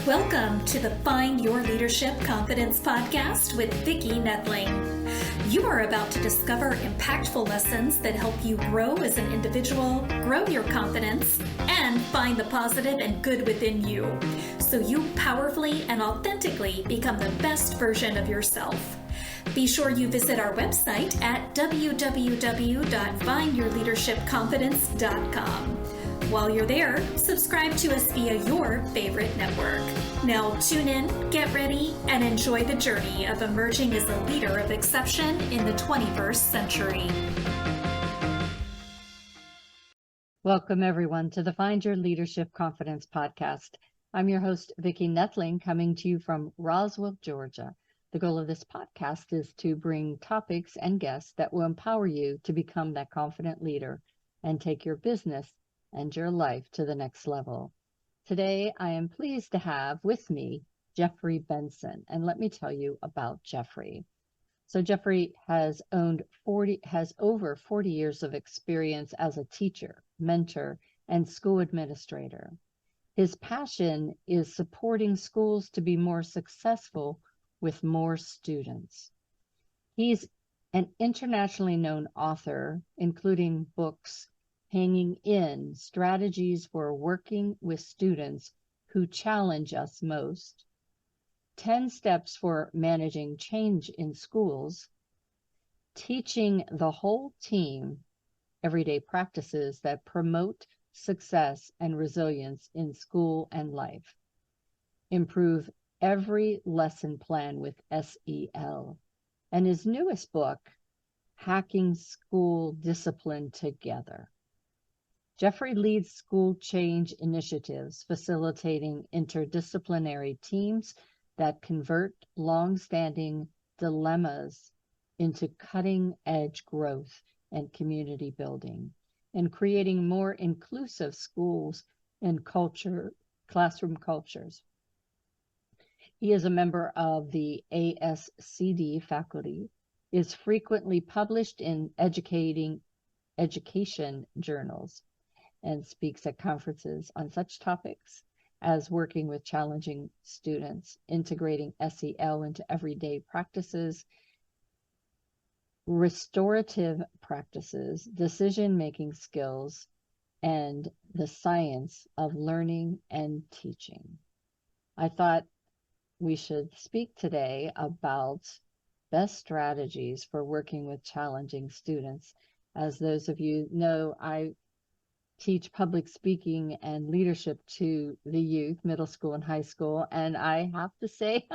Welcome to the Find Your Leadership Confidence podcast with Vicki Noethling. You are about to discover impactful lessons that help you grow as an individual, grow your confidence, and find the positive and good within you, so you powerfully and authentically become the best version of yourself. Be sure you visit our website at www.findyourleadershipconfidence.com. While you're there, subscribe to us via your favorite network. Now tune in, get ready, and enjoy the journey of emerging as a leader of exception in the 21st century. Welcome, everyone, to the Find Your Leadership Confidence podcast. I'm your host, Vicki Noethling, coming to you from Roswell, Georgia. The goal of this podcast is to bring topics and guests that will empower you to become that confident leader and take your business and your life to the next level. Today, I am pleased to have with me Jeffrey Benson, and let me tell you about Jeffrey. So Jeffrey has over 40 years of experience as a teacher, mentor, and school administrator. His passion is supporting schools to be more successful with more students. He's an internationally known author, including books Hanging in Strategies for Working with Students Who Challenge Us Most, 10 Steps for Managing Change in Schools, Teaching the Whole Team Everyday Practices that Promote Success and Resilience in School and Life, Improve Every Lesson Plan with SEL, and his newest book, Hacking School Discipline Together. Jeffrey leads school change initiatives, facilitating interdisciplinary teams that convert long-standing dilemmas into cutting-edge growth and community building, and creating more inclusive schools and classroom cultures. He is a member of the ASCD faculty, is frequently published in education journals, and speaks at conferences on such topics as working with challenging students, integrating SEL into everyday practices, restorative practices, decision-making skills, and the science of learning and teaching. I thought we should speak today about best strategies for working with challenging students. As those of you know, I teach public speaking and leadership to the youth, middle school and high school. And I have to say,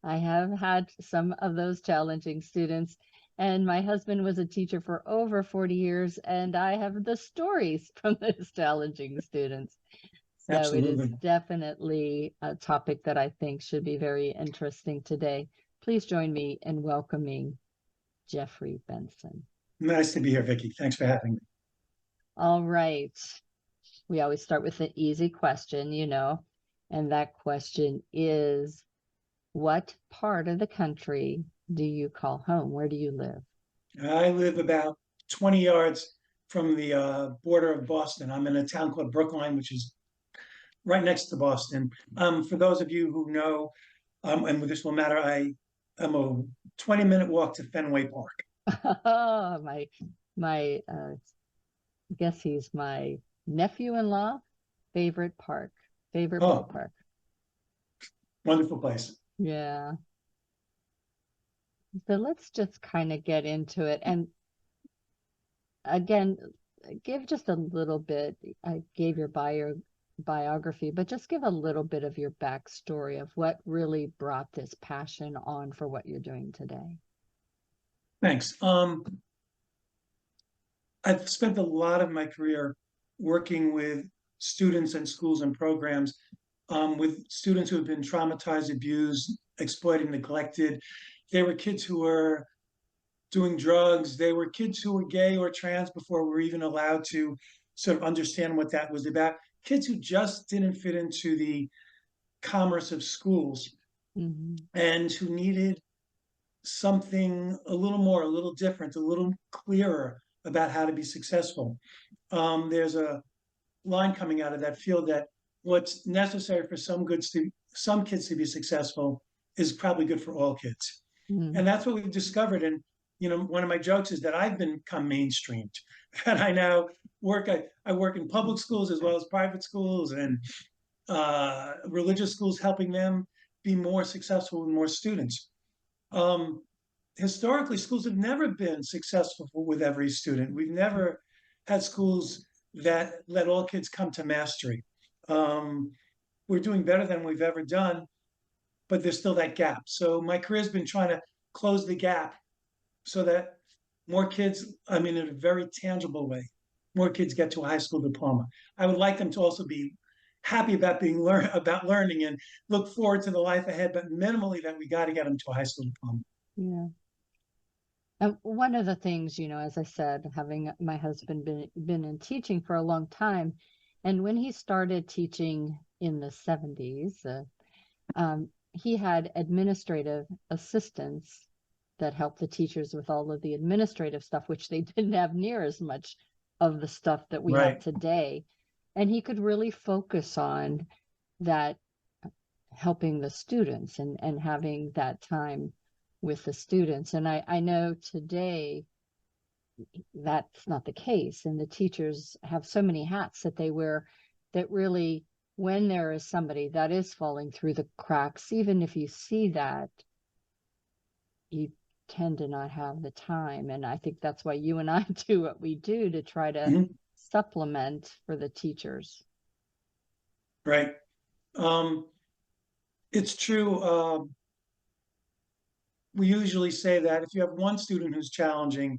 I have had some of those challenging students. And my husband was a teacher for over 40 years, and I have the stories from those challenging students. So Absolutely. It is definitely a topic that I think should be very interesting today. Please join me in welcoming Jeffrey Benson. Nice to be here, Vicki. Thanks for having me. All right. We always start with an easy question, and that question is, what part of the country do you call home? Where do you live? I live about 20 yards from the border of Boston. I'm in a town called Brookline, which is right next to Boston. For those of you who know, and this will matter, I am a 20-minute walk to Fenway Park. my I guess he's my nephew-in-law favorite ballpark. Wonderful place. Yeah. So let's just kind of get into it. And again, give just a little bit. I gave your biography, but just give a little bit of your backstory of what really brought this passion on for what you're doing today. Thanks. I've spent a lot of my career working with students and schools and programs with students who have been traumatized, abused, exploited, neglected. They were kids who were doing drugs. They were kids who were gay or trans before we were even allowed to sort of understand what that was about. Kids who just didn't fit into the commerce of schools and who needed something a little more, a little different, a little clearer about how to be successful. There's a line coming out of that field that what's necessary for some kids to be successful is probably good for all kids. And that's what we've discovered. And, one of my jokes is that I've become mainstreamed. And I now I work in public schools as well as private schools and religious schools, helping them be more successful with more students. Historically, schools have never been successful with every student. We've never had schools that let all kids come to mastery. We're doing better than we've ever done, but there's still that gap. So my career's been trying to close the gap so that more kids, in a very tangible way, more kids get to a high school diploma. I would like them to also be happy about about learning and look forward to the life ahead, but minimally that we got to get them to a high school diploma. Yeah. And one of the things, as I said, having my husband been in teaching for a long time, and when he started teaching in the 70s, he had administrative assistants that helped the teachers with all of the administrative stuff, which they didn't have near as much of the stuff that we have today. And he could really focus on that, helping the students and having that time with the students. And I know today that's not the case. And the teachers have so many hats that they wear that really, when there is somebody that is falling through the cracks, even if you see that, you tend to not have the time. And I think that's why you and I do what we do, to try to supplement for the teachers. Right. It's true. We usually say that if you have one student who's challenging,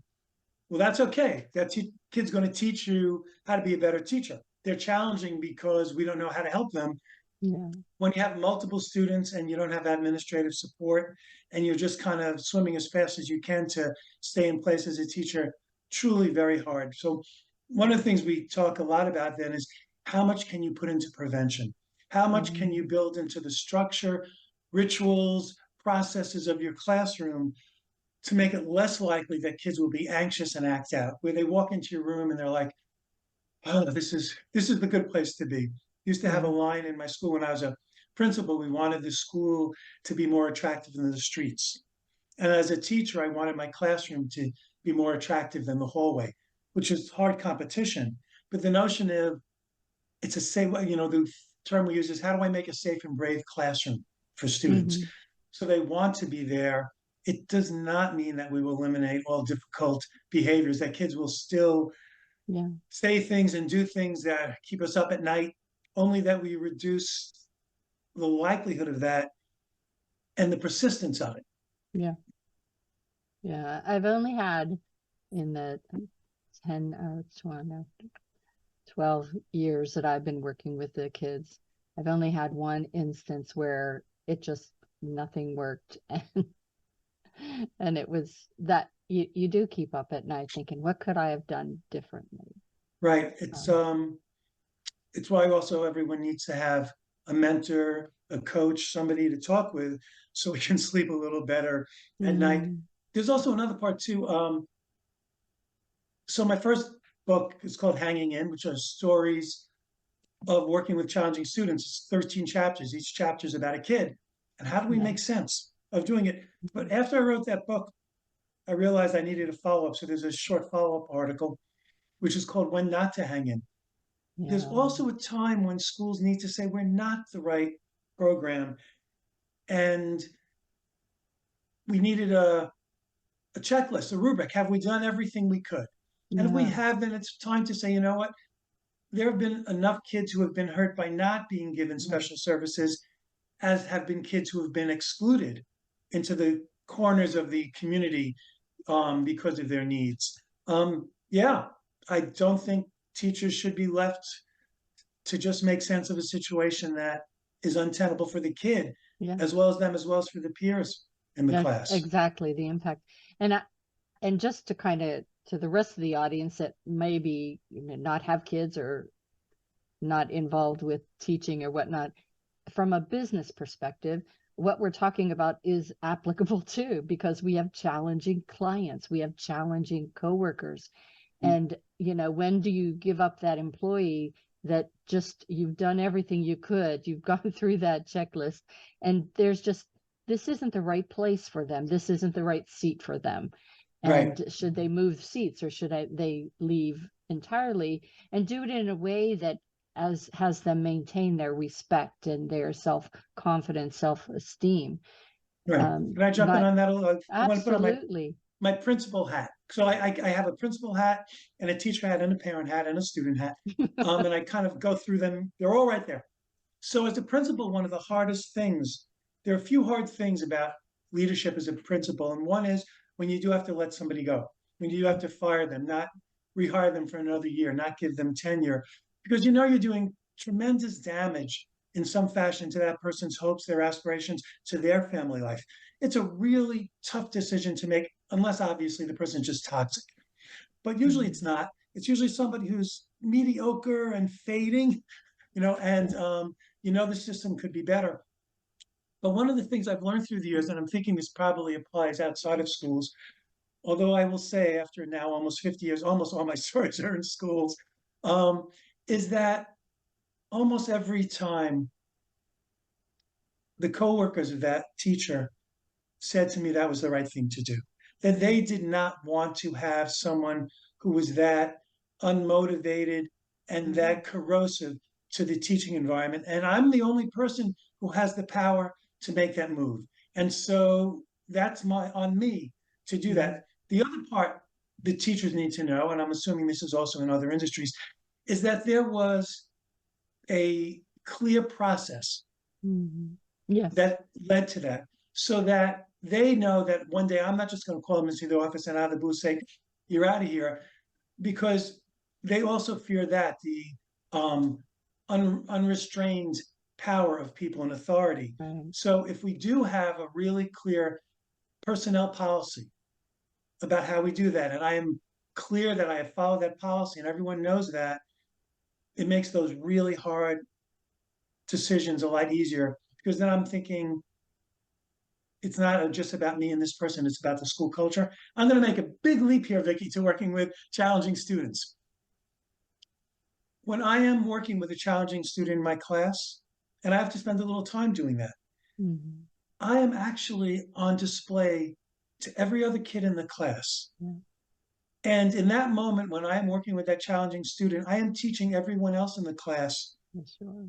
well, that's okay. That kid's going to teach you how to be a better teacher. They're challenging because we don't know how to help them. Yeah. When you have multiple students and you don't have administrative support and you're just kind of swimming as fast as you can to stay in place as a teacher, truly very hard. So one of the things we talk a lot about then is how much can you put into prevention? How much can you build into the structure, rituals, processes of your classroom to make it less likely that kids will be anxious and act out, where they walk into your room and they're like, oh, this is the good place to be. Used to have a line in my school when I was a principal. We wanted the school to be more attractive than the streets. And as a teacher, I wanted my classroom to be more attractive than the hallway, which is hard competition. But the notion of it's a safe, the term we use is, how do I make a safe and brave classroom for students? So they want to be there. It does not mean that we will eliminate all difficult behaviors, that kids will still say things and do things that keep us up at night, only that we reduce the likelihood of that and the persistence of it. Yeah. Yeah. I've only had, in the 12 years that I've been working with the kids, I've only had one instance where it just, nothing worked. And it was that you do keep up at night thinking, what could I have done differently? Right. It's why also everyone needs to have a mentor, a coach, somebody to talk with, so we can sleep a little better at night. There's also another part too. So my first book is called Hanging In, which are stories of working with challenging students. It's 13 chapters. Each chapter is about a kid. And how do we make sense of doing it? But after I wrote that book, I realized I needed a follow-up. So there's a short follow-up article, which is called When Not to Hang In. There's also a time when schools need to say, we're not the right program. And we needed a checklist, a rubric. Have we done everything we could? And if we have, then it's time to say, you know what? There have been enough kids who have been hurt by not being given special services, as have been kids who have been excluded into the corners of the community because of their needs. I don't think teachers should be left to just make sense of a situation that is untenable for the kid, as well as for the peers in the class. Exactly, the impact. And just to kind of, to the rest of the audience that maybe not have kids or not involved with teaching or whatnot, from a business perspective, what we're talking about is applicable too, because we have challenging clients, we have challenging coworkers. And, when do you give up that employee that just you've done everything you could, you've gone through that checklist, and there's just, this isn't the right place for them, this isn't the right seat for them, Right. and should they move seats, or should they leave entirely, and do it in a way that has them maintain their respect and their self-confidence, self-esteem. Right. Can I jump in Not on that a little? I want to put on absolutely. my principal hat. So I have a principal hat and a teacher hat and a parent hat and a student hat. And I kind of go through them. They're all right there. So as a principal, one of the hardest things, there are a few hard things about leadership as a principal. And one is when you do have to let somebody go, when you do have to fire them, not rehire them for another year, not give them tenure, because you know you're doing tremendous damage in some fashion to that person's hopes, their aspirations, to their family life. It's a really tough decision to make, unless obviously the person's just toxic. But usually it's not. It's usually somebody who's mediocre and fading, and the system could be better. But one of the things I've learned through the years, and I'm thinking this probably applies outside of schools, although I will say after now almost 50 years, almost all my stories are in schools, is that almost every time the coworkers of that teacher said to me that was the right thing to do, that they did not want to have someone who was that unmotivated and that corrosive to the teaching environment. And I'm the only person who has the power to make that move. And so that's on me to do that. The other part the teachers need to know, and I'm assuming this is also in other industries, is that there was a clear process Yes. that led to that, so that they know that one day I'm not just going to call them into the office and out of the blue say, "You're out of here," because they also fear that the unrestrained power of people in authority. Right. So if we do have a really clear personnel policy about how we do that, and I am clear that I have followed that policy and everyone knows that, it makes those really hard decisions a lot easier, because then I'm thinking it's not just about me and this person, it's about the school culture. I'm going to make a big leap here, Vicki, to working with challenging students. When I am working with a challenging student in my class, and I have to spend a little time doing that, I am actually on display to every other kid in the class. And in that moment, when I am working with that challenging student, I am teaching everyone else in the class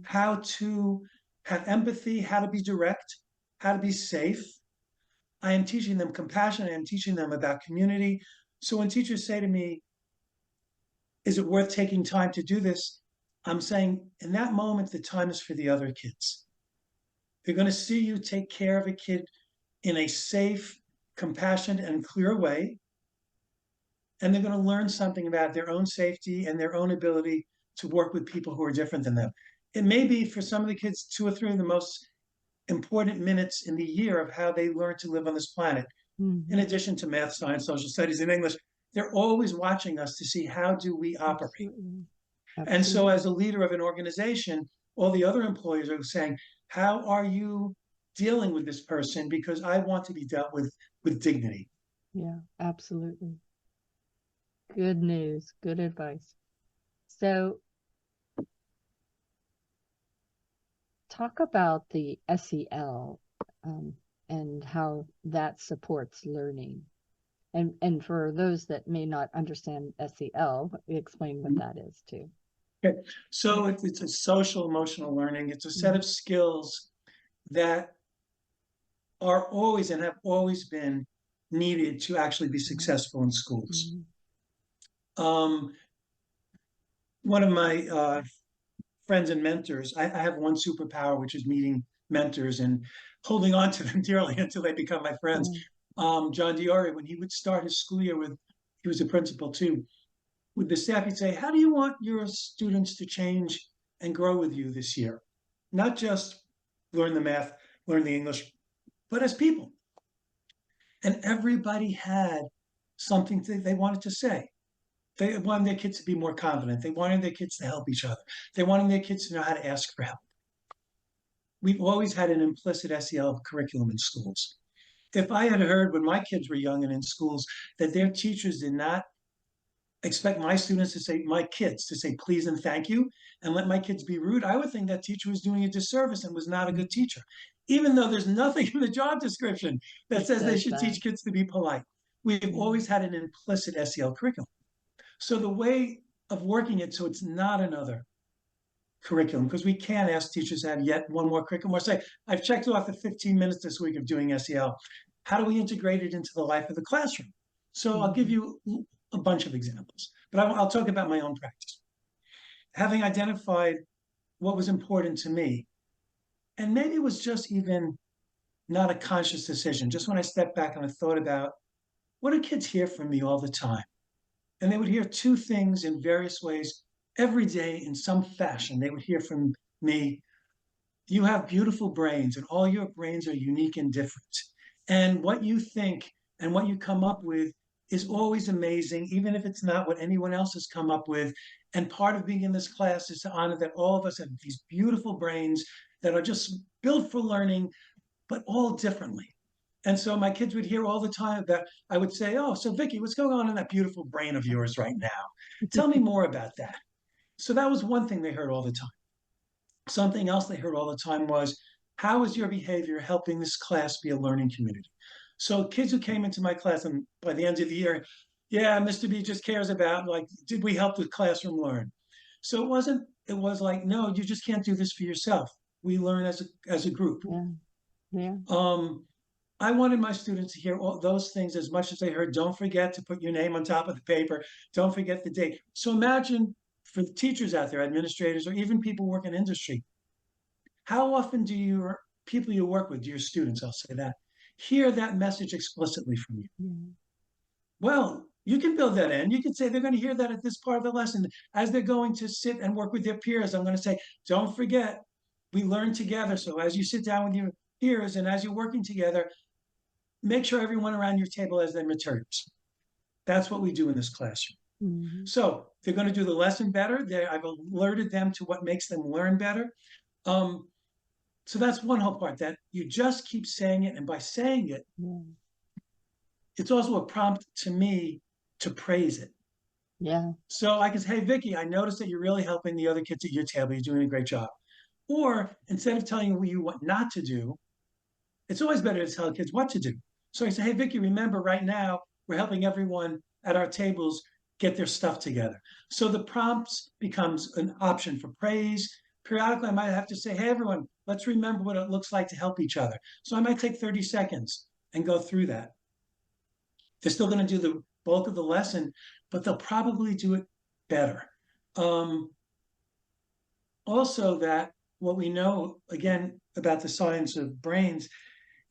how to have empathy, how to be direct, how to be safe. I am teaching them compassion. I am teaching them about community. So when teachers say to me, "Is it worth taking time to do this?" I'm saying, in that moment, the time is for the other kids. They're going to see you take care of a kid in a safe, compassionate, and clear way. And they're going to learn something about their own safety and their own ability to work with people who are different than them. It may be for some of the kids 2 or 3 of the most important minutes in the year of how they learn to live on this planet. In addition to math, science, social studies, and English, they're always watching us to see how do we operate. Absolutely. And so as a leader of an organization, all the other employees are saying, how are you dealing with this person? Because I want to be dealt with dignity. Yeah, absolutely. Good news, good advice. So talk about the SEL and how that supports learning. And for those that may not understand SEL, explain what that is too. Okay, so it's a social emotional learning. It's a set of skills that are always and have always been needed to actually be successful in schools. One of my friends and mentors, I have one superpower, which is meeting mentors and holding on to them dearly until they become my friends. John Diori, when he would start his school year he was a principal too, with the staff, he'd say, "How do you want your students to change and grow with you this year? Not just learn the math, learn the English, but as people." And everybody had something they wanted to say. They wanted their kids to be more confident. They wanted their kids to help each other. They wanted their kids to know how to ask for help. We've always had an implicit SEL curriculum in schools. If I had heard when my kids were young and in schools that their teachers did not expect my students to say, my kids to say please and thank you, and let my kids be rude, I would think that teacher was doing a disservice and was not a good teacher, even though there's nothing in the job description that It says they says should that. teach kids to be polite. We've always had an implicit SEL curriculum. So the way of working it so it's not another curriculum, because we can't ask teachers to have yet one more curriculum or say, I've checked off the 15 minutes this week of doing SEL. How do we integrate it into the life of the classroom? So I'll give you a bunch of examples, but I'll talk about my own practice. Having identified what was important to me, and maybe it was just even not a conscious decision, just when I stepped back and I thought about, what do kids hear from me all the time? And they would hear two things in various ways every day in some fashion. They would hear from me, you have beautiful brains and all your brains are unique and different. And what you think and what you come up with is always amazing, even if it's not what anyone else has come up with. And part of being in this class is to honor that all of us have these beautiful brains that are just built for learning, but all differently. And so my kids would hear all the time that I would say, oh, so Vicki, what's going on in that beautiful brain of yours right now? Tell me more about that. So that was one thing they heard all the time. Something else they heard all the time was, how is your behavior helping this class be a learning community? So kids who came into my class and by the end of the year, yeah, Mr. B just cares about, like, did we help the classroom learn? So it was like, no, you just can't do this for yourself. We learn as a group. Yeah. Yeah. I wanted my students to hear all those things as much as they heard, don't forget to put your name on top of the paper, don't forget the date. So imagine for the teachers out there, administrators, or even people working in industry, how often do your people you work with, your students, I'll say that, hear that message explicitly from you? Well, you can build that in. You can say they're going to hear that at this part of the lesson. As they're going to sit and work with their peers, I'm going to say, don't forget, we learn together. So as you sit down with your peers and as you're working together, make sure everyone around your table has their materials. That's what we do in this classroom. So they're going to do the lesson better. I've alerted them to what makes them learn better. So that's one whole part, that you just keep saying it. And by saying it, it's also a prompt to me to praise it. Yeah. So I can say, hey, Vicki, I noticed that you're really helping the other kids at your table. You're doing a great job. Or instead of telling you what not to do, it's always better to tell kids what to do. So I say, hey, Vicki, remember right now, we're helping everyone at our tables get their stuff together. So the prompts becomes an option for praise. Periodically, I might have to say, hey, everyone, let's remember what it looks like to help each other. So I might take 30 seconds and go through that. They're still going to do the bulk of the lesson, but they'll probably do it better. Also, that what we know, again, about the science of brains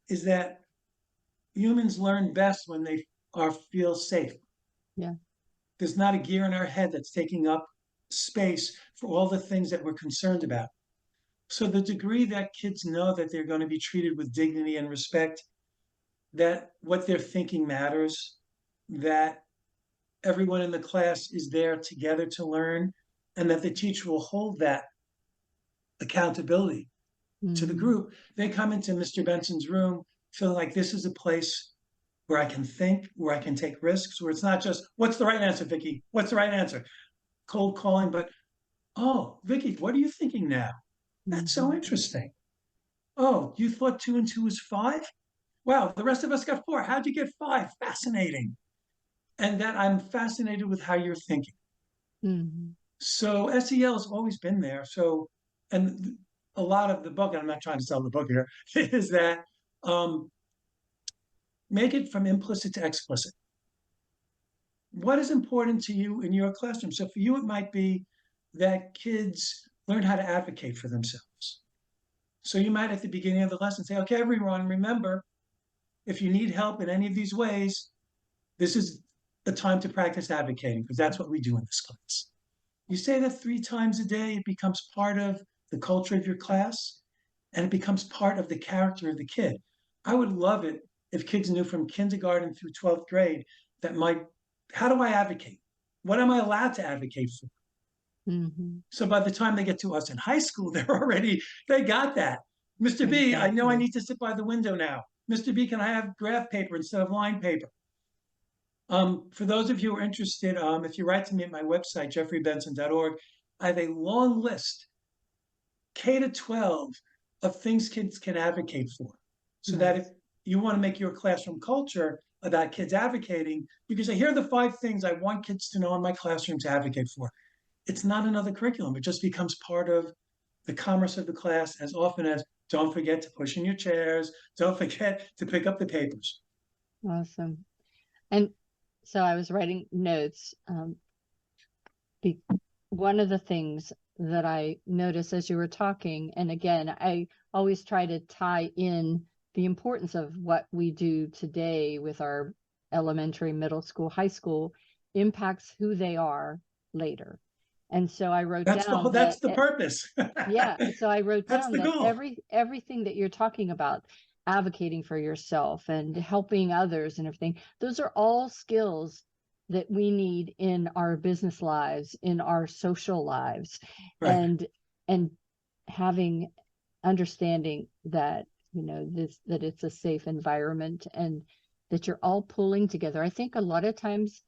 is that humans learn best when they feel safe. Yeah. There's not a gear in our head that's taking up space for all the things that we're concerned about. So the degree that kids know that they're going to be treated with dignity and respect, that what they're thinking matters, that everyone in the class is there together to learn, and that the teacher will hold that accountability to the group. They come into Mr. Benson's room feeling like this is a place where I can think, where I can take risks, where it's not just, what's the right answer, Vicki? What's the right answer? Cold calling, but, oh, Vicki, what are you thinking now? That's so interesting. Oh, you thought 2 and 2 is 5? Wow, the rest of us got 4. How'd you get 5? Fascinating. And that I'm fascinated with how you're thinking. So SEL has always been there. So, and a lot of the book, and I'm not trying to sell the book here, is that make it from implicit to explicit. What is important to you in your classroom? So for you, it might be that kids learn how to advocate for themselves. So you might at the beginning of the lesson say, okay, everyone, remember, if you need help in any of these ways, this is the time to practice advocating, because that's what we do in this class. You say that 3 times a day, it becomes part of the culture of your class, and it becomes part of the character of the kid. I would love it if kids knew from kindergarten through 12th grade that how do I advocate? What am I allowed to advocate for? So by the time they get to us in high school, they got that. Mr. B, I know I need to sit by the window now. Mr. B, can I have graph paper instead of line paper? For those of you who are interested, if you write to me at my website, jeffreybenson.org, I have a long list, K to 12, of things kids can advocate for. So that if you want to make your classroom culture about kids advocating, you can say, here are the 5 things I want kids to know in my classroom to advocate for. It's not another curriculum. It just becomes part of the commerce of the class, as often as don't forget to push in your chairs, don't forget to pick up the papers. Awesome. And so I was writing notes. One of the things that I noticed as you were talking, and again, I always try to tie in the importance of what we do today with our elementary, middle school, high school impacts who they are later. And so I wrote down That's the purpose. yeah. So I wrote That's down the that goal. everything that you're talking about, advocating for yourself and helping others and everything, those are all skills that we need in our business lives, in our social lives, Right. and having understanding that, you know, that it's a safe environment and that you're all pulling together. I think a lot of times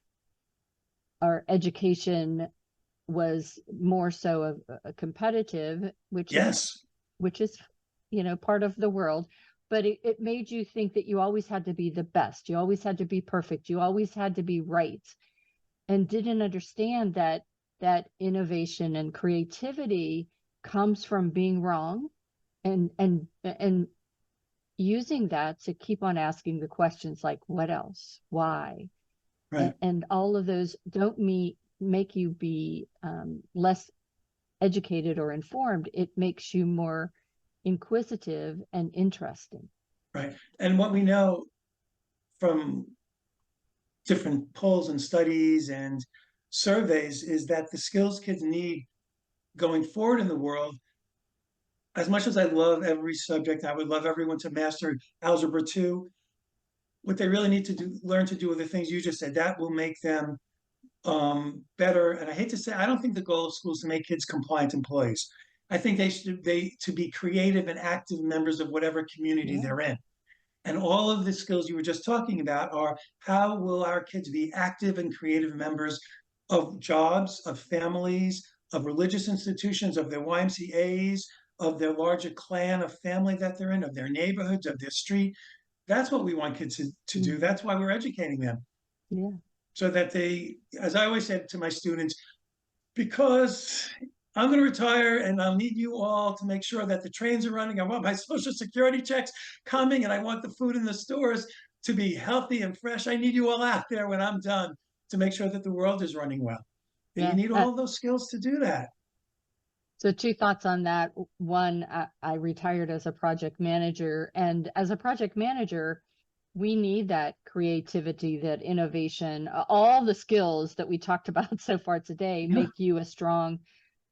our education was more so a competitive, Yes. which is, you know, part of the world, but it made you think that you always had to be the best, you always had to be perfect, you always had to be right, and didn't understand that innovation and creativity comes from being wrong, and using that to keep on asking the questions like what else, why, Right. and all of those don't make you be less educated or informed. It makes you more inquisitive and interesting. Right. And what we know from different polls and studies and surveys is that the skills kids need going forward in the world, as much as I love every subject, I would love everyone to master Algebra 2. What they really need to learn to do are the things you just said. That will make them better. And I hate to say, I don't think the goal of school is to make kids compliant employees. I think they to be creative and active members of whatever community Yeah. they're in. And all of the skills you were just talking about are how will our kids be active and creative members of jobs, of families, of religious institutions, of their YMCAs, of their larger clan of family that they're in, of their neighborhoods, of their street. That's what we want kids to do. Mm-hmm. That's why we're educating them. Yeah. So that they, as I always said to my students, because I'm going to retire and I'll need you all to make sure that the trains are running. I want my Social Security checks coming and I want the food in the stores to be healthy and fresh. I need you all out there when I'm done to make sure that the world is running well. And you Yeah. need all of those skills to do that. So 2 thoughts on that. One, I retired as a project manager, and as a project manager, we need that creativity, that innovation, all the skills that we talked about so far today Yeah. make you a strong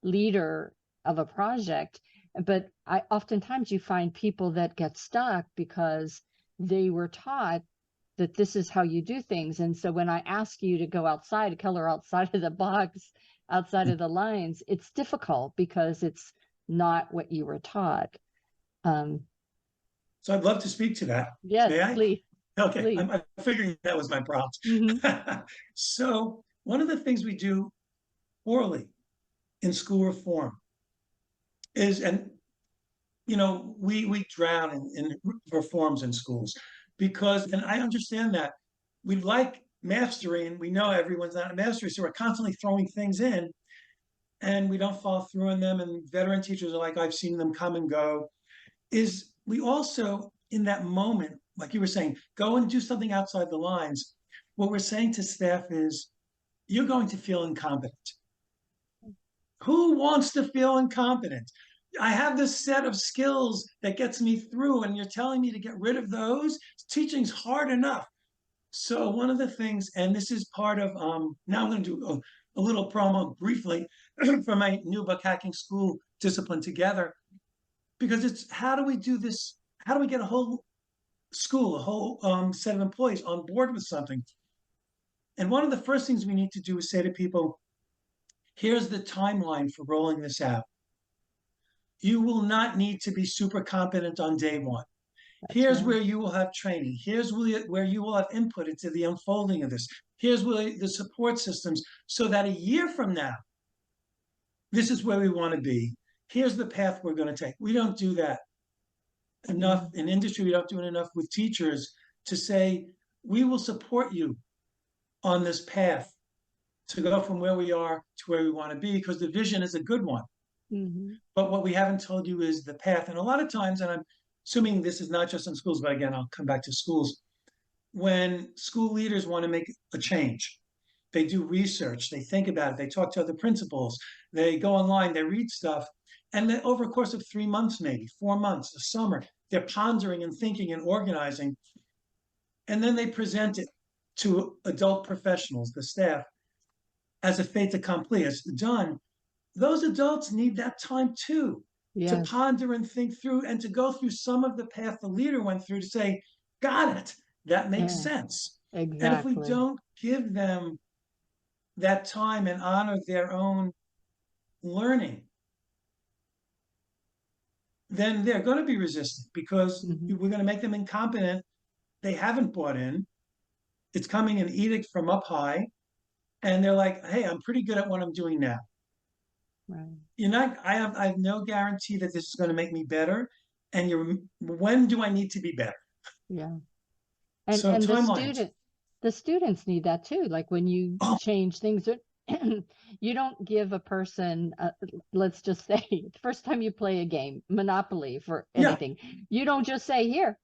leader of a project. But oftentimes you find people that get stuck because they were taught that this is how you do things. And so when I ask you to go outside, color outside of the box, outside of the lines, it's difficult because it's not what you were taught. Um, So I'd love to speak to that. yes, May I? please, Okay, please. I'm figuring that was my prompt. Mm-hmm. So one of the things we do poorly in school reform is, and you know, we drown in reforms in schools because, and I understand that we like mastery and we know everyone's not a mastery, so we're constantly throwing things in and we don't follow through on them. And veteran teachers are like, I've seen them come and go. Is we also, in that moment, like you were saying, go and do something outside the lines. What we're saying to staff is, you're going to feel incompetent. Who wants to feel incompetent? I have this set of skills that gets me through, and you're telling me to get rid of those? Teaching's hard enough. So one of the things, and this is part of, now I'm going to do a little promo briefly for my new book, Hacking School Discipline Together, because it's how do we do this? How do we get a whole school, a whole set of employees on board with something? And one of the first things we need to do is say to people, here's the timeline for rolling this out. You will not need to be super competent on day one. That's Here's right. where you will have training. Here's where you will have input into the unfolding of this. Here's where the support systems, so that a year from now, this is where we want to be. Here's the path we're going to take. We don't do that enough in industry. We don't do it enough with teachers to say, we will support you on this path to go from where we are to where we want to be, because the vision is a good one. But what we haven't told you is the path. And a lot of times, and I'm assuming this is not just in schools, but again, I'll come back to schools. When school leaders want to make a change, they do research, they think about it, they talk to other principals, they go online, they read stuff. And then over a course of 3 months, maybe 4 months, a summer, they're pondering and thinking and organizing. And then they present it to adult professionals, the staff, as a fait accompli, it's done. Those adults need that time too, to ponder and think through, and to go through some of the path the leader went through to say, got it, that makes sense. Exactly. And if we don't give them that time and honor their own learning, then they're going to be resistant, because we're going to make them incompetent. They haven't bought in. It's coming an edict from up high. And they're like, hey, I'm pretty good at what I'm doing now. Right. You're not, I have no guarantee that this is going to make me better. And when do I need to be better? Yeah. And, so and timelines. the students need that too. Like when you change things, you don't give a person, let's just say, the first time you play a game, Monopoly for anything, you don't just say, here,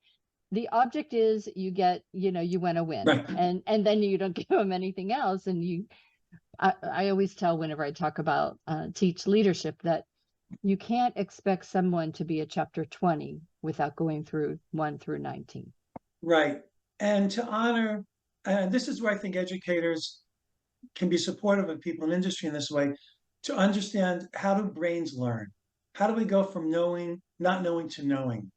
the object is you get, you win a win. Right. And then you don't give them anything else. And I always tell whenever I talk about teach leadership that you can't expect someone to be a chapter 20 without going through 1 through 19. Right. And to honor, and this is where I think educators can be supportive of people in industry in this way, to understand, how do brains learn? How do we go from not knowing to knowing?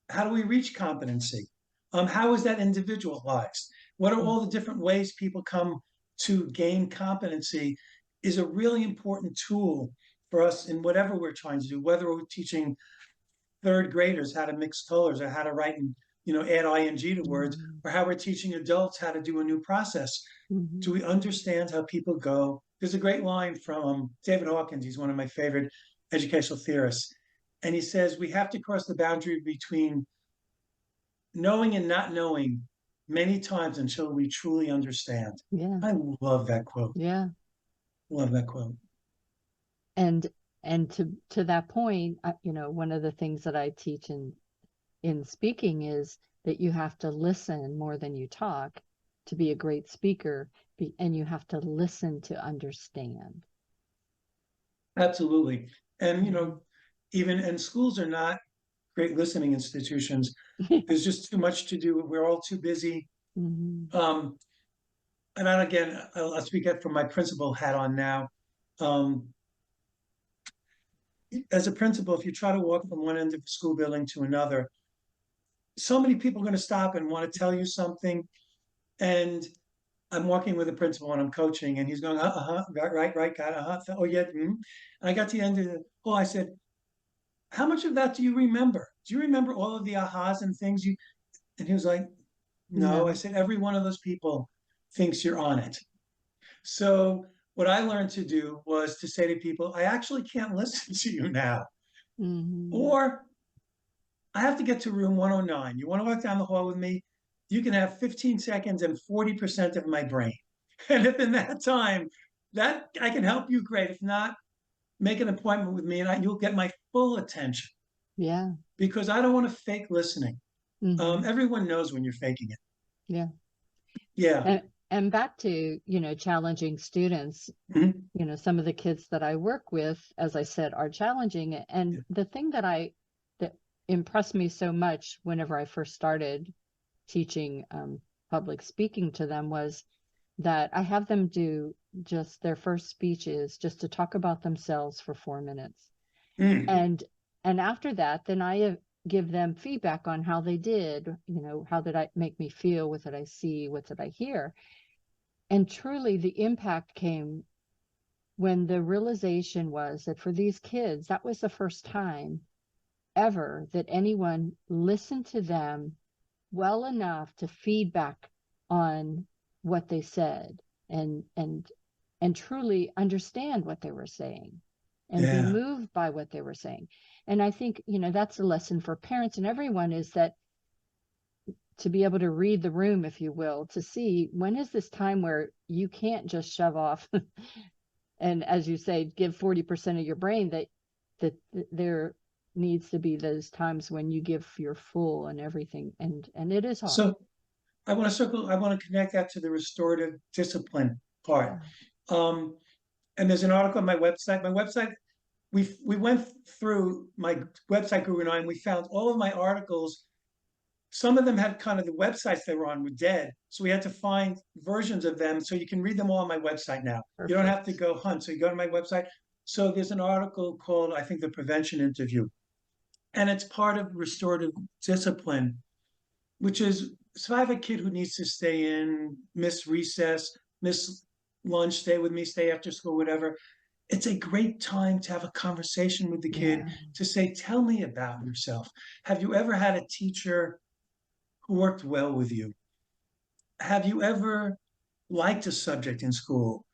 How do we reach competency? How is that individualized? What are all the different ways people come to gain competency is a really important tool for us in whatever we're trying to do, whether we're teaching third graders how to mix colors, or how to write and add ing to words, or how we're teaching adults how to do a new process. Do we understand how people go? There's a great line from David Hawkins. He's one of my favorite educational theorists. And he says, we have to cross the boundary between knowing and not knowing many times until we truly understand. Yeah. I love that quote. Yeah. Love that quote. And to that point, one of the things that I teach in speaking is that you have to listen more than you talk to be a great speaker, and you have to listen to understand. Absolutely. And, even, and schools are not great listening institutions. There's just too much to do. We're all too busy. And again, I'll speak up from my principal hat on now. As a principal, if you try to walk from one end of the school building to another, so many people are going to stop and want to tell you something. And I'm walking with a principal and I'm coaching, and he's going, right, got it, oh yeah. And I got to the end of it. Oh, I said, how much of that do you remember? Do you remember all of the ahas and things you? And he was like, no. I said, every one of those people thinks you're on it. So what I learned to do was to say to people, I actually can't listen to you now. Or I have to get to room 109. You want to walk down the hall with me? You can have 15 seconds and 40% of my brain. And if in that time that I can help you, great. If not, make an appointment with me and you'll get my full attention. Yeah. Because I don't want to fake listening. Everyone knows when you're faking it. Yeah. Yeah. And back to, challenging students, some of the kids that I work with, as I said, are challenging. And the thing that impressed me so much whenever I first started teaching public speaking to them was that I have them do just their first speeches just to talk about themselves for 4 minutes. And after that, then I give them feedback on how they did, how did I make me feel, what did I see, what did I hear? And truly the impact came when the realization was that for these kids, that was the first time ever that anyone listened to them well enough to feedback on what they said and truly understand what they were saying and be Yeah. moved by what they were saying. And I think, that's a lesson for parents and everyone, is that to be able to read the room, if you will, to see when is this time where you can't just shove off and, as you say, give 40% of your brain, that there needs to be those times when you give your full and everything. And it is hard. So I want to connect that to the restorative discipline part. And there's an article on my website. We went through my website, Guru and I, and we found all of my articles. Some of them had kind of the websites they were on were dead. So we had to find versions of them. So you can read them all on my website now. Perfect. You don't have to go hunt. So you go to my website. So there's an article called, I think, The Prevention Interview. And it's part of restorative discipline, which is, so I have a kid who needs to stay in, miss recess, miss lunch, stay with me, stay after school, whatever. It's a great time to have a conversation with the kid, to say, tell me about yourself. Have you ever had a teacher who worked well with you? Have you ever liked a subject in school?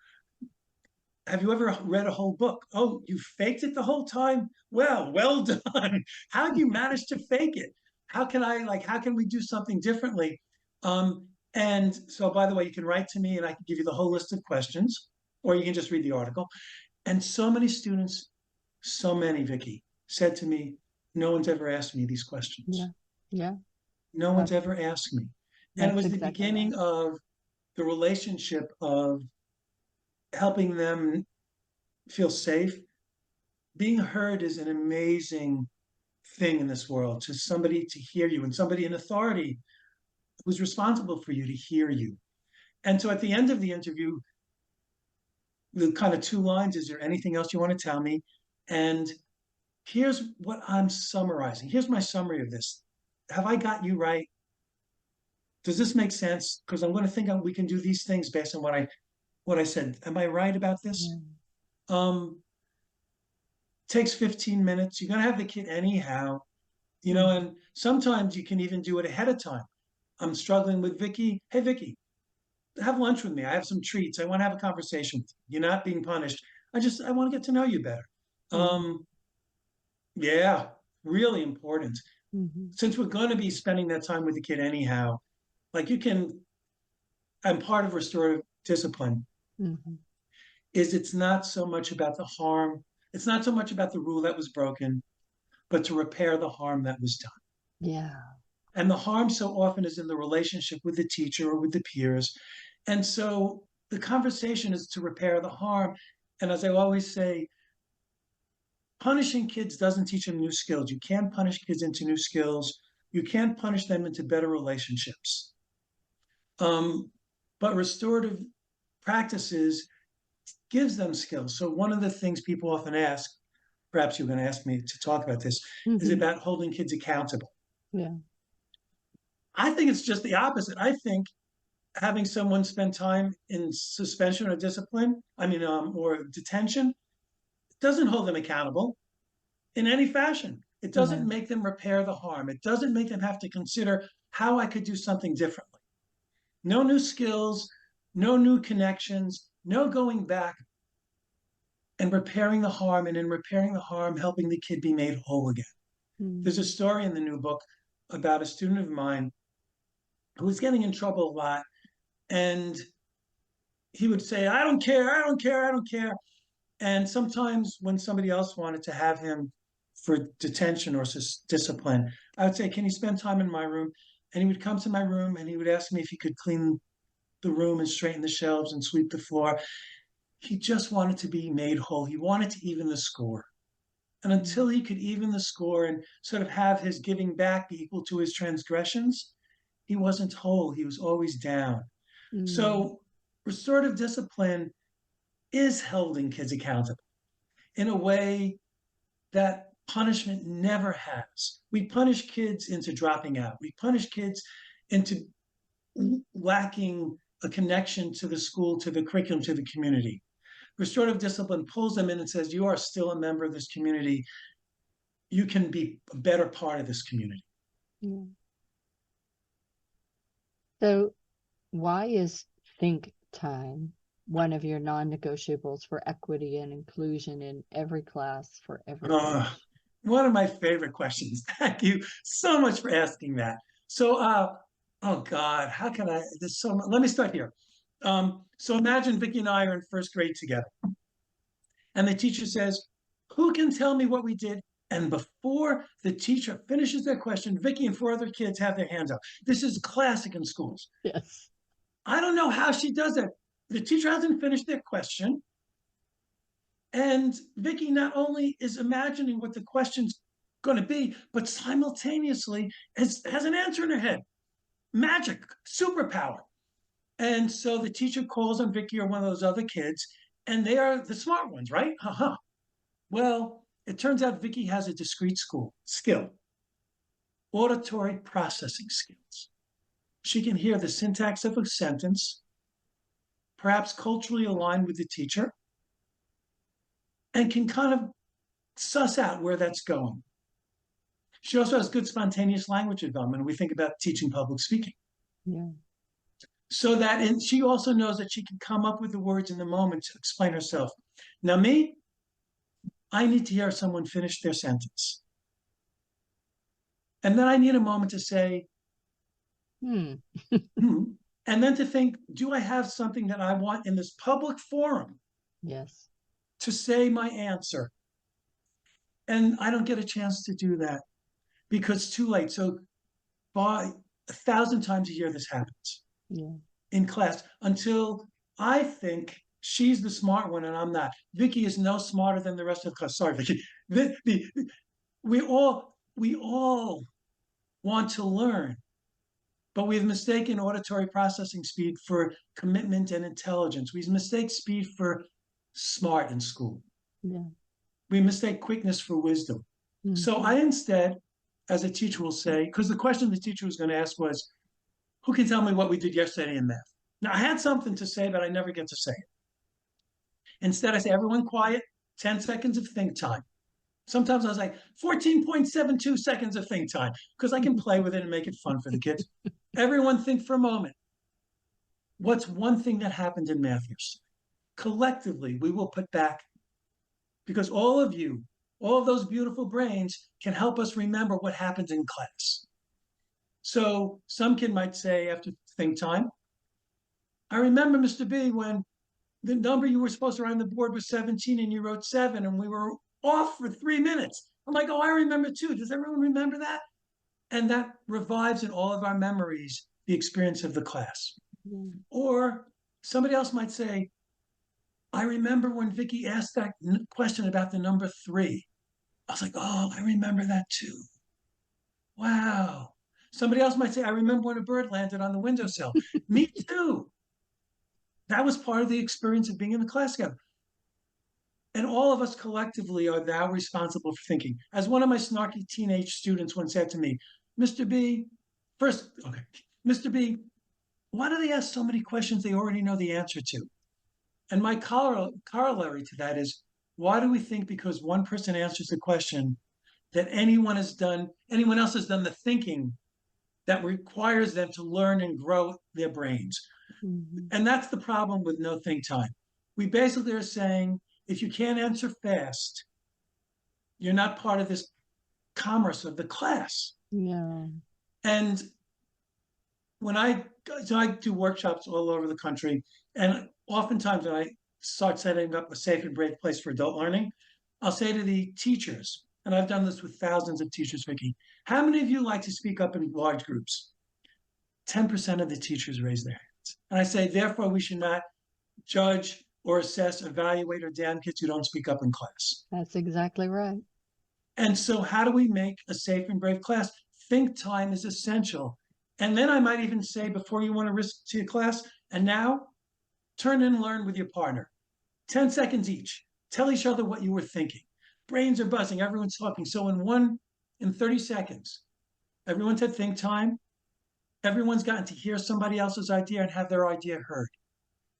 Have you ever read a whole book? Oh, you faked it the whole time? Well done. How do you manage to fake it? How can we do something differently? And so, by the way, you can write to me and I can give you the whole list of questions, or you can just read the article. And so many students, so many, Vicki, said to me, no one's ever asked me these questions. Yeah. No one's ever asked me. And it was the beginning of the relationship of helping them feel safe. Being heard is an amazing thing in this world, to somebody to hear you, and somebody in authority who's responsible for you to hear you. And so at the end of the interview, the kind of 2 lines, is there anything else you want to tell me? And here's what I'm summarizing. Here's my summary of this. Have I got you right? Does this make sense? Because I'm going to think we can do these things based on what I said. Am I right about this? Takes 15 minutes. You're going to have the kid anyhow, and sometimes you can even do it ahead of time. I'm struggling with Vicki. Hey, Vicki, have lunch with me. I have some treats. I want to have a conversation. You're not being punished. I want to get to know you better. Yeah, really important. Since we're going to be spending that time with the kid anyhow, I'm part of restorative discipline, it's not so much about the harm. It's not so much about the rule that was broken, but to repair the harm that was done. Yeah. And the harm so often is in the relationship with the teacher or with the peers. And so the conversation is to repair the harm. And as I always say, punishing kids doesn't teach them new skills. You can't punish kids into new skills. You can't punish them into better relationships. But restorative practices gives them skills. So one of the things people often ask, perhaps you're going to ask me to talk about this, is about holding kids accountable. Yeah. I think it's just the opposite. I think having someone spend time in suspension or discipline, or detention, doesn't hold them accountable in any fashion. It doesn't make them repair the harm. It doesn't make them have to consider how I could do something differently. No new skills, no new connections, no going back and repairing the harm, and in repairing the harm, helping the kid be made whole again. There's a story in the new book about a student of mine who was getting in trouble a lot, and he would say, I don't care, I don't care, I don't care. And sometimes when somebody else wanted to have him for detention or discipline, I would say, can you spend time in my room? And he would come to my room and he would ask me if he could clean the room and straighten the shelves and sweep the floor. He just wanted to be made whole. He wanted to even the score. And until he could even the score and sort of have his giving back be equal to his transgressions, he wasn't whole. He was always down. So restorative discipline is holding kids accountable in a way that punishment never has. We punish kids into dropping out. We punish kids into lacking a connection to the school, to the curriculum, to the community. Restorative discipline pulls them in and says, you are still a member of this community. You can be a better part of this community. So why is think time one of your non-negotiables for equity and inclusion in every class for every age? One of my favorite questions. Thank you so much for asking that. So, oh God, how can I? There's so much. Let me start here. So imagine Vicki and I are in first grade together, and the teacher says, "Who can tell me what we did?" And before the teacher finishes their question, Vicki and four other kids have their hands up. This is classic in schools. Yes. I don't know how she does it. The teacher hasn't finished their question. And Vicki not only is imagining what the question's going to be, but simultaneously has an answer in her head. Magic, superpower. And so the teacher calls on Vicki or one of those other kids, and they are the smart ones, right? Haha. Well, it turns out Vicki has a discrete skill, auditory processing skills. She can hear the syntax of a sentence, perhaps culturally aligned with the teacher, and can kind of suss out where that's going. She also has good spontaneous language development. We think about teaching public speaking. Yeah. So that, and she also knows that she can come up with the words in the moment to explain herself. Now, me, I need to hear someone finish their sentence. And then I need a moment to say, Hmm. and then to think, do I have something that I want in this public forum Yes. to say my answer? And I don't get a chance to do that because it's too late. So by 1,000 times a year, this happens. Yeah. In class until I think she's the smart one and I'm not. Vicki is no smarter than the rest of the class. Sorry, Vicki. We all want to learn, but we've mistaken auditory processing speed for commitment and intelligence. We mistake speed for smart in school. Yeah. We mistake quickness for wisdom. Mm-hmm. So I instead, as a teacher, will say, because the question the teacher was going to ask was, who can tell me what we did yesterday in math? Now, I had something to say, but I never get to say it. Instead, I say, everyone quiet, 10 seconds of think time. Sometimes I was like, 14.72 seconds of think time, because I can play with it and make it fun for the kids. Everyone think for a moment. What's one thing that happened in math yesterday? Collectively, we will put back, because all of you, all of those beautiful brains can help us remember what happens in class. So some kid might say after think time, I remember, Mr. B, when the number you were supposed to write on the board was 17 and you wrote 7 and we were off for 3 minutes. I'm like, oh, I remember too. Does everyone remember that? And that revives in all of our memories the experience of the class. Or somebody else might say, I remember when Vicki asked that question about the number 3. I was like, oh, I remember that too. Wow. Somebody else might say, I remember when a bird landed on the windowsill. Me too. That was part of the experience of being in the class together. And all of us collectively are now responsible for thinking. As one of my snarky teenage students once said to me, Mr. B, Mr. B, why do they ask so many questions they already know the answer to? And my corollary to that is, why do we think because one person answers the question that anyone else has done the thinking that requires them to learn and grow their brains? Mm-hmm. And that's the problem with no think time. We basically are saying, if you can't answer fast, you're not part of this commerce of the class. Yeah. And when I do workshops all over the country, and oftentimes when I start setting up a safe and brave place for adult learning, I'll say to the teachers, and I've done this with thousands of teachers, Vicki, how many of you like to speak up in large groups? 10% of the teachers raise their hands. And I say, therefore, we should not judge or assess, evaluate, or damn kids who don't speak up in class. That's exactly right. And so how do we make a safe and brave class? Think time is essential. And then I might even say, before you want to risk to your class, and now turn and learn with your partner. 10 seconds each. Tell each other what you were thinking. Brains are buzzing, everyone's talking. So in 30 seconds, everyone's had think time. Everyone's gotten to hear somebody else's idea and have their idea heard.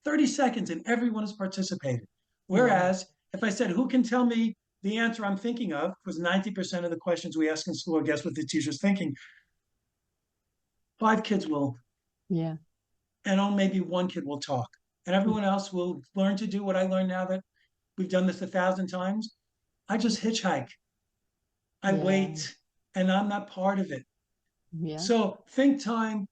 30 seconds and everyone has participated. Whereas if I said, who can tell me the answer I'm thinking of, because 90% of the questions we ask in school are guess what the teacher's thinking, 5 kids will. Yeah. and only maybe one kid will talk. And everyone else will learn to do what I learned now that we've done this 1,000 times. I just hitchhike. I Yeah. wait, and I'm not part of it. Yeah. So think time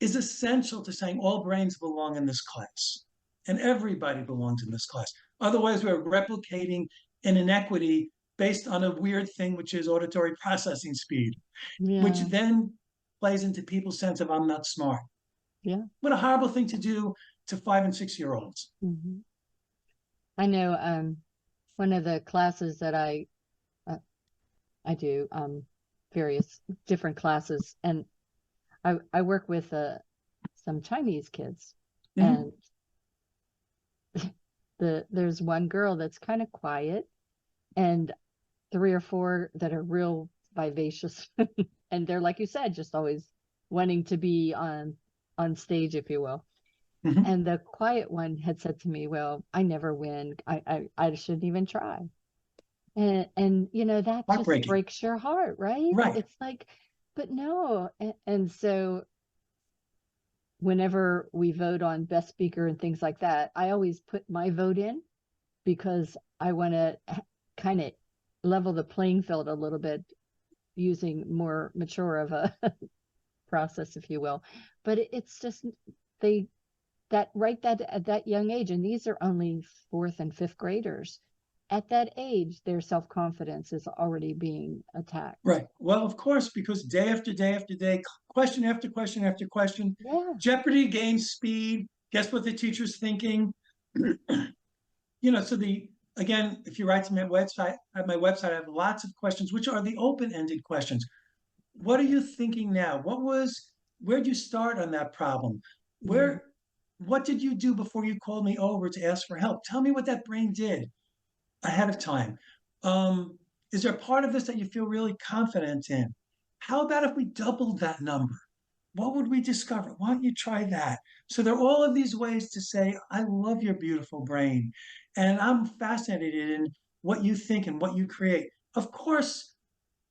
is essential to saying all brains belong in this class and everybody belongs in this class. Otherwise, we're replicating an inequity based on a weird thing, which is auditory processing speed, which Yeah. then plays into people's sense of I'm not smart. Yeah. What a horrible thing to do to 5 and 6 year olds. Hmm. I know one of the classes that uh, I do various different classes, and I work with some Chinese kids, Mhm. and there's one girl that's kind of quiet, and three or four that are real vivacious, and they're like you said, just always wanting to be on stage, if you will. Mhm. And the quiet one had said to me, "Well, I never win. I shouldn't even try." And that just Heartbreaking. breaks your heart, right? Right. It's like, but no. And so whenever we vote on best speaker and things like that, I always put my vote in because I want to kind of level the playing field a little bit using more mature of a process, if you will. But it's just they that right that at that young age, and these are only fourth and fifth graders. At that age, their self-confidence is already being attacked. Right. Well, of course, because day after day after day, question after question after question, Yeah. Jeopardy gains speed. Guess what the teacher's thinking? So again, if you write to me at my website, I have lots of questions, which are the open-ended questions. What are you thinking now? Where'd you start on that problem? Mm. What did you do before you called me over to ask for help? Tell me what that brain did ahead of time. Um, is there a part of this that you feel really confident in? How about if we doubled that number? What would we discover? Why don't you try that? So there are all of these ways to say, I love your beautiful brain. And I'm fascinated in what you think and what you create. Of course,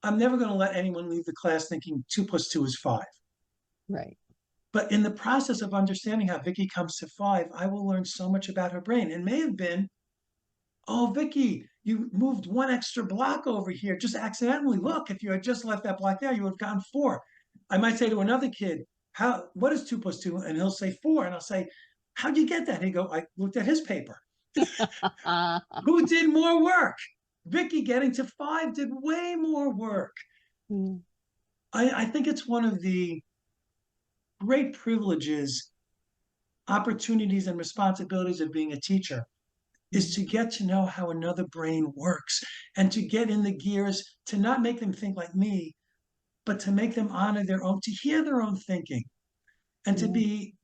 I'm never going to let anyone leave the class thinking 2 + 2 is 5. Right. But in the process of understanding how Vicki comes to 5, I will learn so much about her brain. It may have been, oh, Vicki, you moved one extra block over here just accidentally. Look, if you had just left that block there, you would have gotten 4. I might say to another kid, what is 2 + 2? And he'll say 4. And I'll say, how'd you get that? He'd go, I looked at his paper. Who did more work? Vicki getting to 5 did way more work. Mm. I think it's one of the great privileges, opportunities, and responsibilities of being a teacher is Mm. to get to know how another brain works and to get in the gears to not make them think like me, but to make them honor their own, to hear their own thinking and to Yeah. be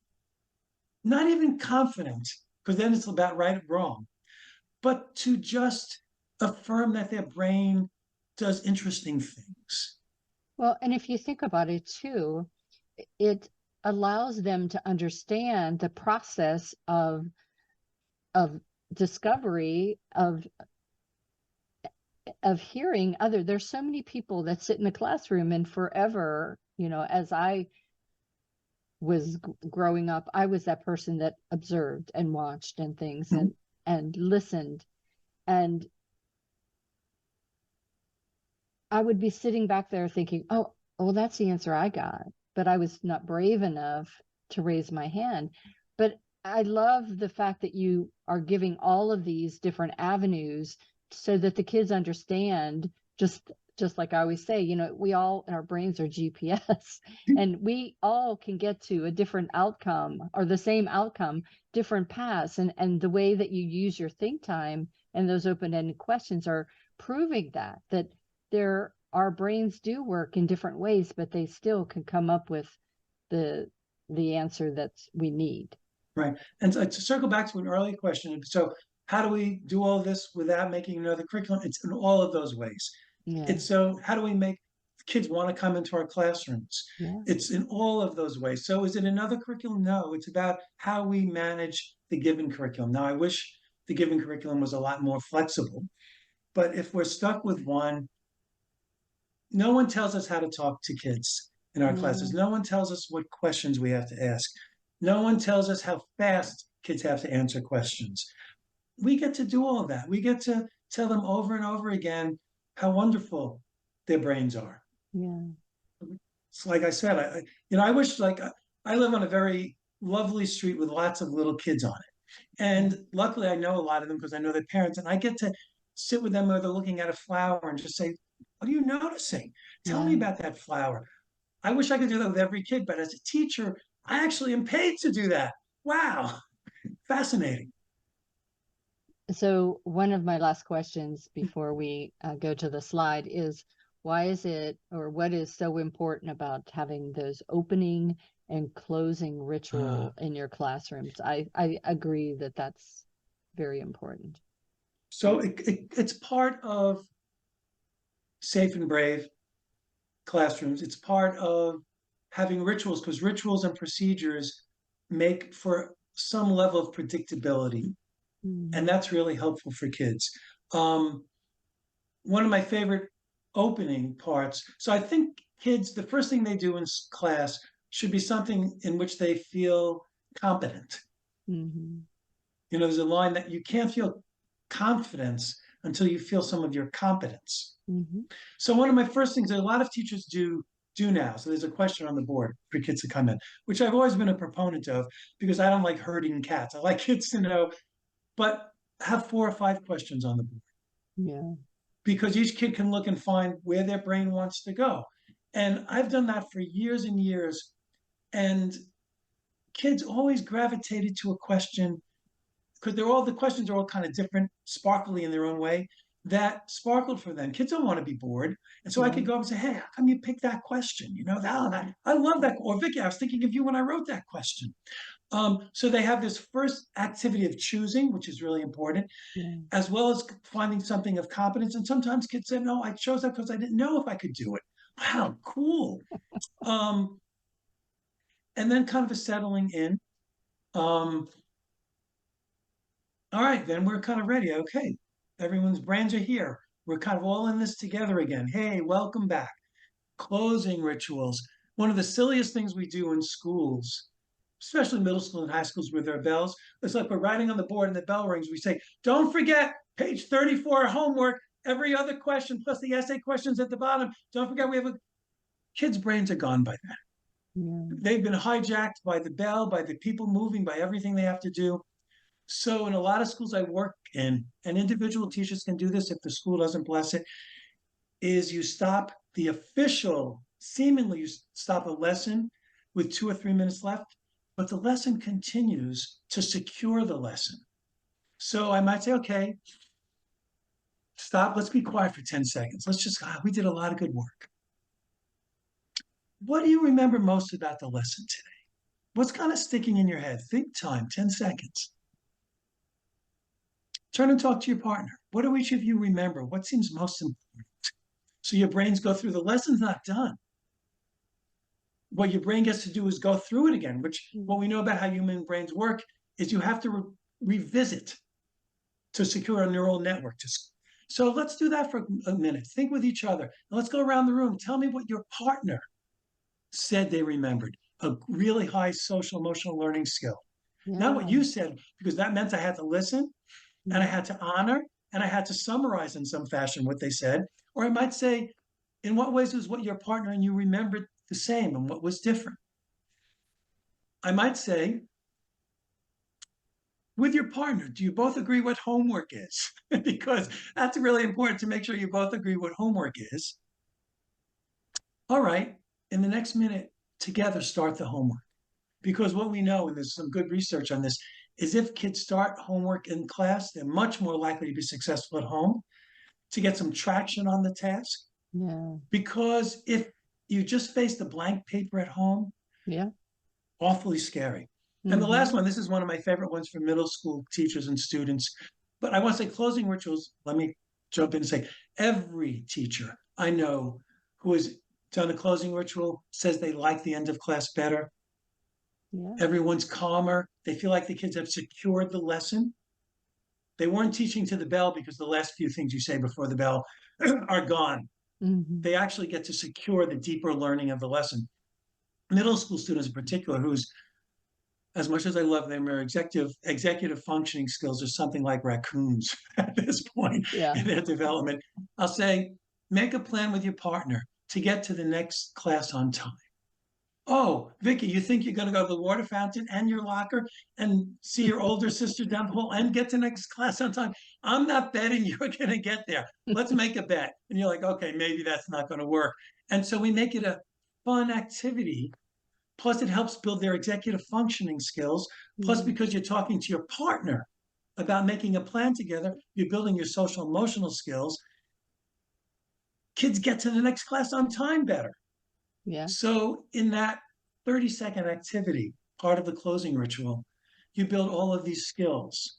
not even confident, because then it's about right or wrong, but to just affirm that their brain does interesting things. Well, and if you think about it too, it allows them to understand the process of discovery of hearing other. There's so many people that sit in the classroom, and forever, as I was growing up, I was that person that observed and watched and things Mhm. and listened, and I would be sitting back there thinking, oh, well, that's the answer I got, but I was not brave enough to raise my hand. But I love the fact that you are giving all of these different avenues so that the kids understand, just like I always say, we all, our brains are GPS, and we all can get to a different outcome or the same outcome, different paths. And the way that you use your think time and those open-ended questions are proving that our brains do work in different ways, but they still can come up with the answer that we need. Right. And to circle back to an earlier question, so how do we do all this without making another curriculum? It's in all of those ways. Yeah. It's so how do we make kids want to come into our classrooms? Yeah. It's in all of those ways. So is it another curriculum? No, it's about how we manage the given curriculum. Now, I wish the given curriculum was a lot more flexible, but if we're stuck with one, no one tells us how to talk to kids in our classes. Yeah. No one tells us what questions we have to ask. No one tells us how fast kids have to answer questions. We get to do all of that. We get to tell them over and over again how wonderful their brains are. Yeah. It's like I said, I wish, like, I live on a very lovely street with lots of little kids on it. And luckily I know a lot of them because I know their parents, and I get to sit with them while they're looking at a flower and just say, what are you noticing? Tell me Yeah. about that flower. I wish I could do that with every kid, but as a teacher, I actually am paid to do that. Wow. Fascinating. So one of my last questions before we go to the slide is, why is it, or what is so important about having those opening and closing ritual in your classrooms? I agree that that's very important. So it's part of safe and brave classrooms. It's part of having rituals, because rituals and procedures make for some level of predictability. And that's really helpful for kids. One of my favorite opening parts. So I think kids, the first thing they do in class should be something in which they feel competent. Mm-hmm. There's a line that you can't feel confidence until you feel some of your competence. Mm-hmm. So one of my first things that a lot of teachers do now. So there's a question on the board for kids to come in, which I've always been a proponent of because I don't like herding cats. I like kids to know, but have 4 or 5 questions on the board. Yeah. Because each kid can look and find where their brain wants to go. And I've done that for years and years. And kids always gravitated to a question, because the questions are all kind of different, sparkly in their own way, that sparkled for them. Kids don't want to be bored. And so I could go up and say, hey, how come you picked that question? I love that. Or Vicki, I was thinking of you when I wrote that question. So they have this first activity of choosing, which is really important, as well as finding something of competence. And sometimes kids say, no, I chose that because I didn't know if I could do it. Wow, cool. And then kind of a settling in. All right, then we're kind of ready. Okay, everyone's brains are here. We're kind of all in this together again. Hey, welcome back. Closing rituals. One of the silliest things we do in schools, especially middle school and high schools with their bells, it's like we're writing on the board and the bell rings. We say, don't forget page 34 homework, every other question plus the essay questions at the bottom. Don't forget kids' brains are gone by then. Yeah. They've been hijacked by the bell, by the people moving, by everything they have to do. So in a lot of schools I work in, and individual teachers can do this if the school doesn't bless it, is seemingly you stop a lesson with 2 or 3 minutes left, but the lesson continues to secure the lesson. So I might say, okay, stop, let's be quiet for 10 seconds. We did a lot of good work. What do you remember most about the lesson today? What's kind of sticking in your head? Think time, 10 seconds. Turn and talk to your partner. What do each of you remember? What seems most important? So your brains go through, the lesson's not done. What your brain gets to do is go through it again, which what we know about how human brains work is you have to revisit to secure a neural network. So let's do that for a minute. Think with each other. And let's go around the room. Tell me what your partner said they remembered. A really high social emotional learning skill. Not what you said, because that meant I had to listen and I had to honor and I had to summarize in some fashion what they said. Or I might say, in what ways was what your partner and you remembered the same and what was different? I might say, with your partner, do you both agree what homework is? Because that's really important to make sure you both agree what homework is. All right, in the next minute, together start the homework. Because what we know, and there's some good research on this, is if kids start homework in class, they're much more likely to be successful at home, to get some traction on the task. Yeah. Because if you just face the blank paper at home, awfully scary. And the last one, this is one of my favorite ones for middle school teachers and students. But I want to say closing rituals, let me jump in and say, every teacher I know who has done a closing ritual says they like the end of class better. Yeah. Everyone's calmer. They feel like the kids have secured the lesson. They weren't teaching to the bell because the last few things you say before the bell are gone. They actually get to secure the deeper learning of the lesson. Middle school students in particular, whose as much as I love them, their executive functioning skills are something like raccoons at this point Yeah. in their development. I'll say, make a plan with your partner to get to the next class on time. Oh, Vicki, you think you're going to go to the water fountain and your locker and see your older sister down the hall and get to next class on time? I'm not betting you're going to get there. Let's make a bet. And you're like, okay, maybe that's not going to work. And so we make it a fun activity. Plus, it helps build their executive functioning skills. Plus, because you're talking to your partner about making a plan together, you're building your social emotional skills. Kids get to the next class on time better. Yeah. So in that 30-second activity, part of the closing ritual, you build all of these skills.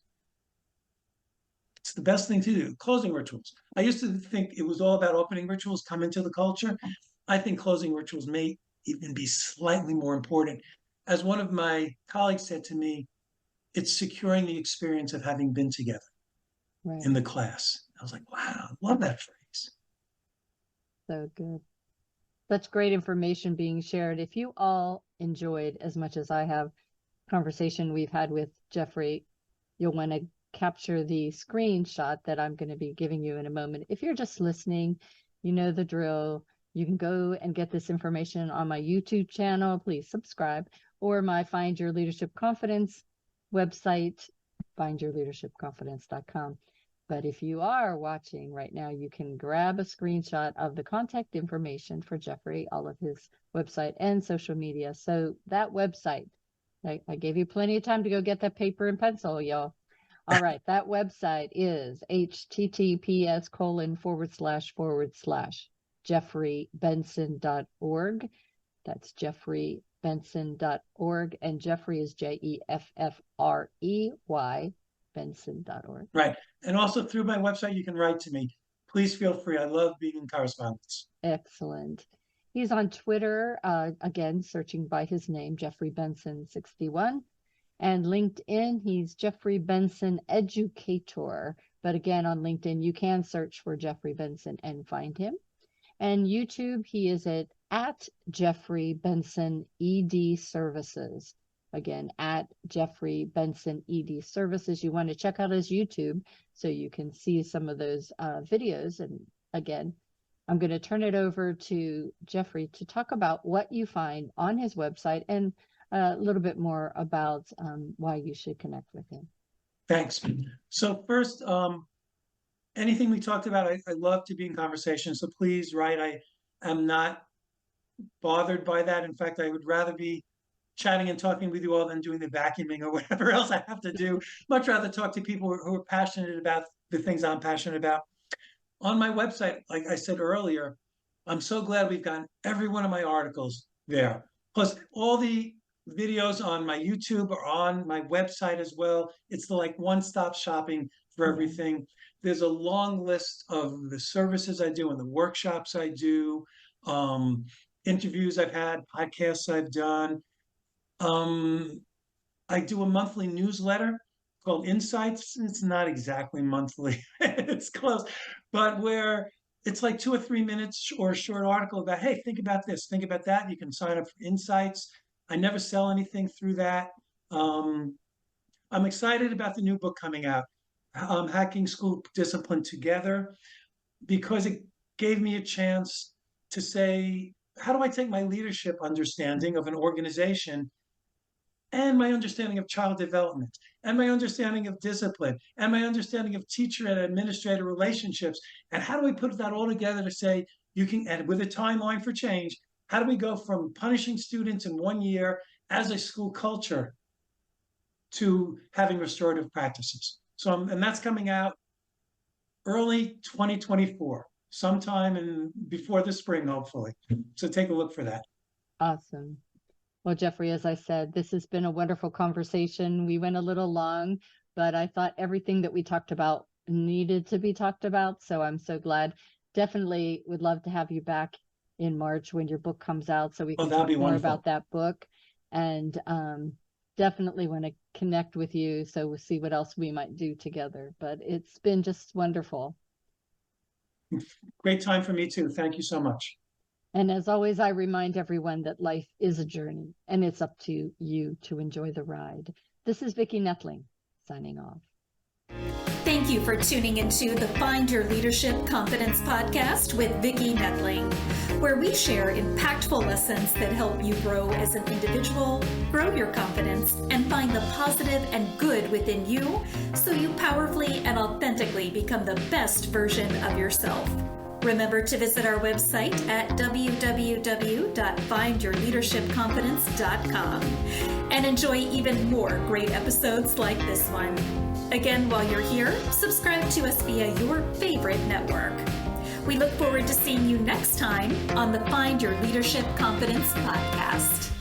It's the best thing to do, closing rituals. I used to think it was all about opening rituals, come into the culture. I think closing rituals may even be slightly more important. As one of my colleagues said to me, it's securing the experience of having been together Right. in the class. I was like, wow, I love that phrase. So good. Such great information being shared. If you all enjoyed as much as I have conversation we've had with Jeffrey, you'll want to capture the screenshot that I'm going to be giving you in a moment. If you're just listening, you know the drill. You can go and get this information on my YouTube channel. Please subscribe, or my Find Your Leadership Confidence website, findyourleadershipconfidence.com. But if you are watching right now, you can grab a screenshot of the contact information for Jeffrey, all of his website and social media. So that website, I gave you plenty of time to go get that paper and pencil, y'all. All right, that website is https:// That's jeffreybenson.org. And Jeffrey is Jeffrey, Benson.org. Right. And also through my website, you can write to me. Please feel free. I love being in correspondence. Excellent. He's on Twitter, again, searching by his name, Jeffrey Benson 61. And LinkedIn, he's Jeffrey Benson Educator. But again, on LinkedIn, you can search for Jeffrey Benson and find him. And YouTube, he is at Jeffrey Benson ED Services. Again, at Jeffrey Benson ED Services. You want to check out his YouTube so you can see some of those videos. And again, I'm going to turn it over to Jeffrey to talk about what you find on his website and a little bit more about why you should connect with him. Thanks. So first, anything we talked about, I love to be in conversation. So please write. I am not bothered by that. In fact, I would rather be chatting and talking with you all than doing the vacuuming or whatever else I have to do. Much rather talk to people who are passionate about the things I'm passionate about. On my website, like I said earlier, I'm so glad we've gotten every one of my articles there. Plus all the videos on my YouTube are on my website as well. It's the like one-stop shopping for everything. There's a long list of the services I do and the workshops I do, interviews I've had, podcasts I've done. I do a monthly newsletter called Insights. It's not exactly monthly, it's close, but where it's like 2 or 3 minutes or a short article about, hey, think about this, think about that. You can sign up for Insights. I never sell anything through that. I'm excited about the new book coming out, Hacking School Discipline Together, because it gave me a chance to say, how do I take my leadership understanding of an organization and my understanding of child development and my understanding of discipline and my understanding of teacher and administrator relationships, and how do we put that all together to say, you can, and with a timeline for change, how do we go from punishing students in 1 year as a school culture to having restorative practices? So, and that's coming out early 2024, sometime before the spring, hopefully. So take a look for that. Awesome. Well, Jeffrey, as I said, this has been a wonderful conversation. We went a little long, but I thought everything that we talked about needed to be talked about. So I'm so glad. Definitely would love to have you back in March when your book comes out so we can talk more about that book. And definitely want to connect with you so we'll see what else we might do together. But it's been just wonderful. Great time for me too. Thank you so much. And as always, I remind everyone that life is a journey, and it's up to you to enjoy the ride. This is Vicki Noethling, signing off. Thank you for tuning into the Find Your Leadership Confidence podcast with Vicki Noethling, where we share impactful lessons that help you grow as an individual, grow your confidence, and find the positive and good within you so you powerfully and authentically become the best version of yourself. Remember to visit our website at www.findyourleadershipconfidence.com and enjoy even more great episodes like this one. Again, while you're here, subscribe to us via your favorite network. We look forward to seeing you next time on the Find Your Leadership Confidence podcast.